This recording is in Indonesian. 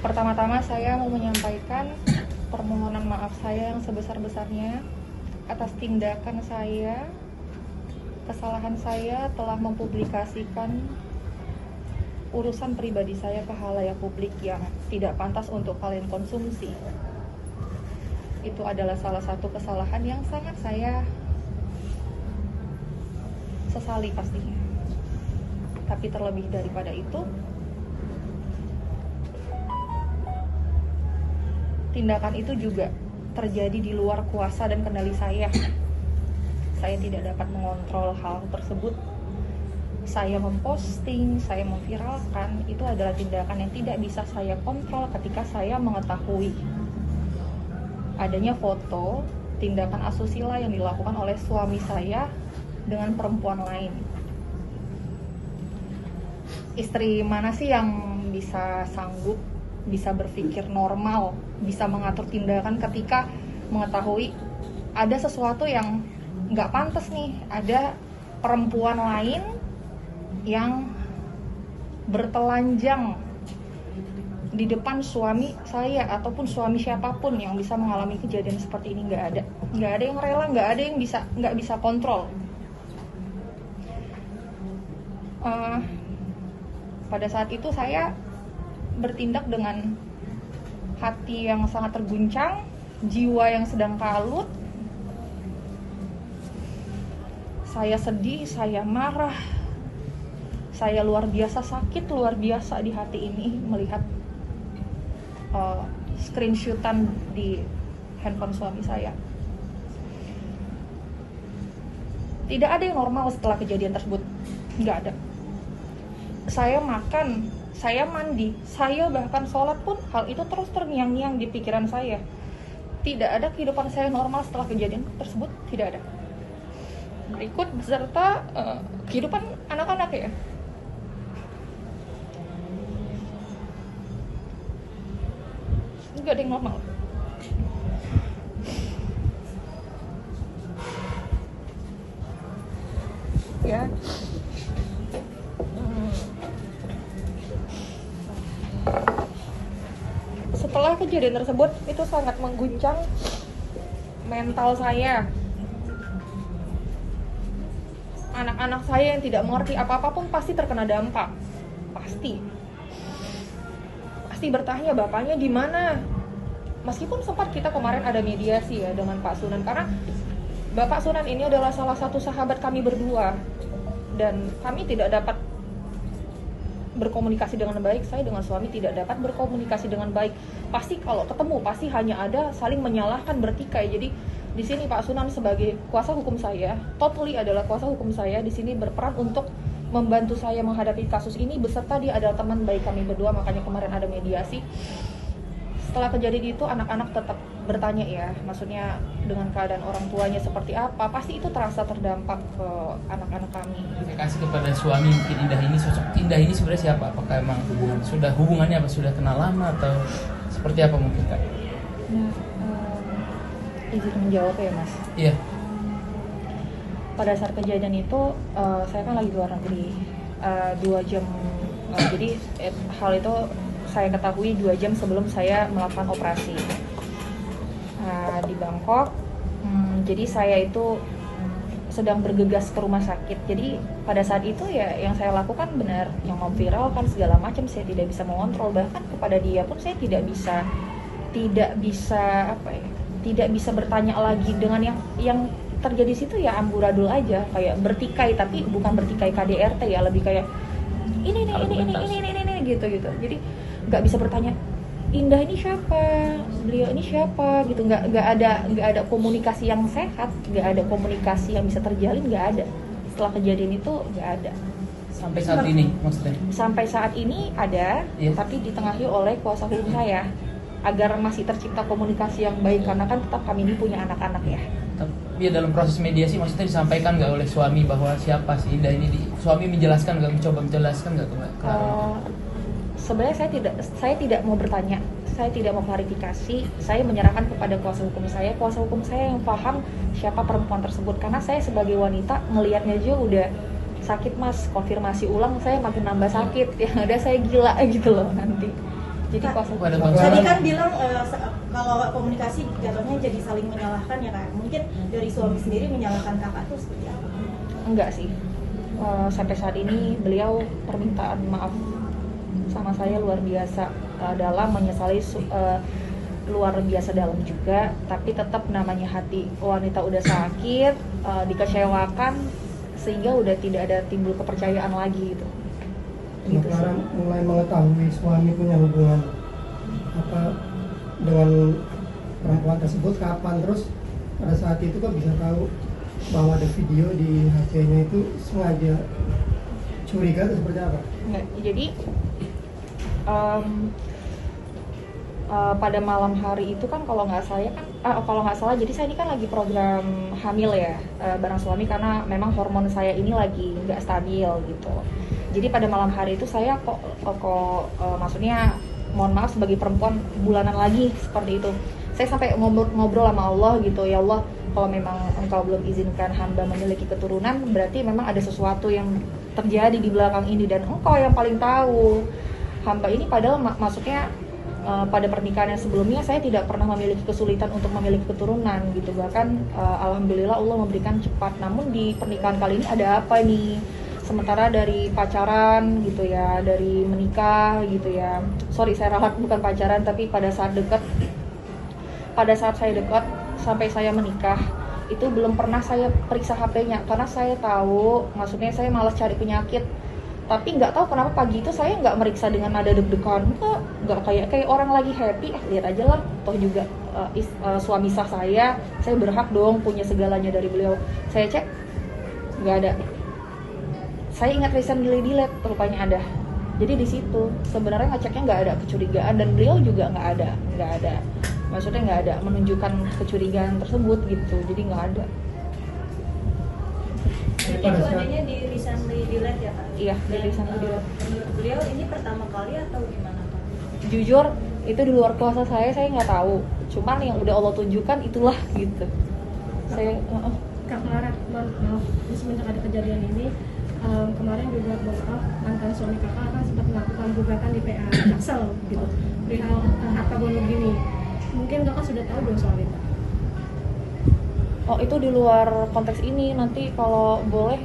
Pertama-tama saya mau menyampaikan permohonan maaf saya yang sebesar-besarnya atas tindakan saya. Kesalahan saya telah mempublikasikan urusan pribadi saya ke khalayak publik yang tidak pantas untuk kalian konsumsi. Itu adalah salah satu kesalahan yang sangat saya sesali pastinya. Tapi terlebih daripada itu, tindakan itu juga terjadi di luar kuasa dan kendali saya. Saya tidak dapat mengontrol hal tersebut. Saya memposting, saya memviralkan, itu adalah tindakan yang tidak bisa saya kontrol ketika saya mengetahui adanya foto tindakan asusila yang dilakukan oleh suami saya dengan perempuan lain. Istri mana sih yang bisa sanggup, bisa berpikir normal, bisa mengatur tindakan ketika mengetahui ada sesuatu yang nggak pantas nih, ada perempuan lain yang bertelanjang di depan suami saya ataupun suami siapapun yang bisa mengalami kejadian seperti ini. Nggak ada yang rela, nggak ada yang nggak bisa kontrol. Pada saat itu saya bertindak dengan hati yang sangat terguncang, jiwa yang sedang kalut. Saya sedih, saya marah, saya luar biasa sakit, luar biasa di hati ini melihat screenshotan di handphone suami saya. Tidak ada yang normal setelah kejadian tersebut, nggak ada. Saya makan, saya mandi, saya bahkan sholat pun hal itu terus terngiang-ngiang di pikiran saya. Tidak ada kehidupan saya normal setelah kejadian tersebut, tidak ada. Berikut beserta kehidupan anak-anak ya. Nggak ada yang normal. Ya. Setelah kejadian tersebut, itu sangat mengguncang mental saya. Anak-anak saya yang tidak mengerti apa-apa pun pasti terkena dampak. Pasti bertanya bapaknya di mana. Meskipun sempat kita kemarin ada mediasi ya dengan Pak Sunan, karena Bapak Sunan ini adalah salah satu sahabat kami berdua dan kami tidak dapat berkomunikasi dengan baik. Saya dengan suami tidak dapat berkomunikasi dengan baik. Pasti kalau ketemu pasti hanya ada saling menyalahkan, bertikai. Jadi di sini Pak Sunan sebagai kuasa hukum saya, totally adalah kuasa hukum saya, di sini berperan untuk membantu saya menghadapi kasus ini, beserta dia adalah teman baik kami berdua, makanya kemarin ada mediasi. Setelah kejadian itu anak-anak tetap bertanya ya, maksudnya dengan keadaan orang tuanya seperti apa, pasti itu terasa terdampak ke anak-anak kami. Kasih kepada suami mungkin Indah ini, sosok Indah ini sebenarnya siapa? Apakah emang hubungannya apa sudah kenal lama atau seperti apa mungkin Kak? Nah, izin menjawab ya Mas. Iya. Pada saat kejadian itu saya kan lagi luar negeri 2 jam, jadi hal itu saya ketahui 2 jam sebelum saya melakukan operasi di Bangkok. Jadi saya itu sedang bergegas ke rumah sakit. Jadi pada saat itu ya yang saya lakukan benar, yang memviralkan segala macam saya tidak bisa mengontrol, bahkan kepada dia pun saya tidak bisa bertanya lagi dengan yang terjadi situ ya amburadul aja, kayak bertikai, tapi bukan bertikai KDRT ya, lebih kayak ini gitu. Jadi nggak bisa bertanya Indah ini siapa, beliau ini siapa gitu, nggak ada komunikasi yang sehat, nggak ada komunikasi yang bisa terjalin, nggak ada. Setelah kejadian itu nggak ada. Sampai saat ini maksudnya? Sampai saat ini ada, yes. Tapi ditengahi oleh kuasa hukum saya agar masih tercipta komunikasi yang baik, karena kan tetap kami ini punya anak-anak ya. Tapi ya dalam proses mediasi maksudnya disampaikan nggak oleh suami bahwa siapa sih Indah ini? Suami menjelaskan nggak, mencoba menjelaskan nggak ke Clara? Sebenarnya saya tidak mau bertanya, saya tidak mau klarifikasi, saya menyerahkan kepada kuasa hukum saya. Kuasa hukum saya yang paham siapa perempuan tersebut, karena saya sebagai wanita ngelihatnya aja udah sakit Mas, konfirmasi ulang saya makin nambah sakit, yang ada saya gila gitu loh nanti. Jadi Kak, kuasa Pada hukum. bangsa. tadi kan bilang kalau komunikasi jatuhnya jadi saling menyalahkan ya kak. Mungkin dari suami sendiri menyalahkan kakak tuh seperti apa? Enggak sih. Sampai saat ini beliau permintaan maaf sama saya luar biasa dalam, menyesali luar biasa dalam juga, tapi tetap namanya hati wanita udah sakit, dikecewakan sehingga udah tidak ada timbul kepercayaan lagi gitu. Mbak Clara mulai mengetahui suami punya hubungan apa dengan perempuan tersebut kapan, terus pada saat itu kok bisa tahu bahwa ada video di HP-nya itu sengaja curiga atau seperti apa? Nggak, jadi pada malam hari itu kan kalau nggak salah jadi saya ini kan lagi program hamil ya bareng suami karena memang hormon saya ini lagi nggak stabil gitu. Jadi pada malam hari itu saya maksudnya mohon maaf sebagai perempuan bulanan lagi seperti itu. Saya sampai ngobrol sama Allah gitu, ya Allah, kalau memang engkau belum izinkan hamba memiliki keturunan, berarti memang ada sesuatu yang terjadi di belakang ini dan engkau yang paling tahu. Hamba ini padahal maksudnya pada pernikahan yang sebelumnya saya tidak pernah memiliki kesulitan untuk memiliki keturunan gitu, bahkan alhamdulillah Allah memberikan cepat. Namun di pernikahan kali ini ada apa nih? Sementara dari pacaran gitu ya, dari menikah gitu ya, sorry saya ralat bukan pacaran, tapi pada saat saya dekat sampai saya menikah itu belum pernah saya periksa HP-nya karena saya tahu, maksudnya saya malas cari penyakit. Tapi nggak tahu kenapa pagi itu saya nggak meriksa dengan nada deg-degan, nggak kayak orang lagi happy, lihat aja lah, toh juga suami sah saya berhak dong punya segalanya dari beliau. Saya cek nggak ada. Saya ingat recently delete, rupanya ada. Jadi di situ sebenarnya ngeceknya nggak ada kecurigaan dan beliau juga nggak ada. Maksudnya nggak ada menunjukkan kecurigaan tersebut gitu, jadi nggak ada. Jadi itu adanya di recently delete ya kak? Iya, di Dan, recently delete. menurut beliau ini pertama kali atau gimana kak? Jujur itu di luar kuasa saya nggak tahu. Cuman yang udah Allah tunjukkan itulah gitu. Saya Kak Clara, maaf, semenjak ada kejadian ini, kemarin juga mantan suami kakak kan sempat melakukan gugatan di PA Jaksel gitu, perihal harta gonok gini. Mungkin kakak sudah tahu dong soal itu? Oh itu di luar konteks ini, nanti kalau boleh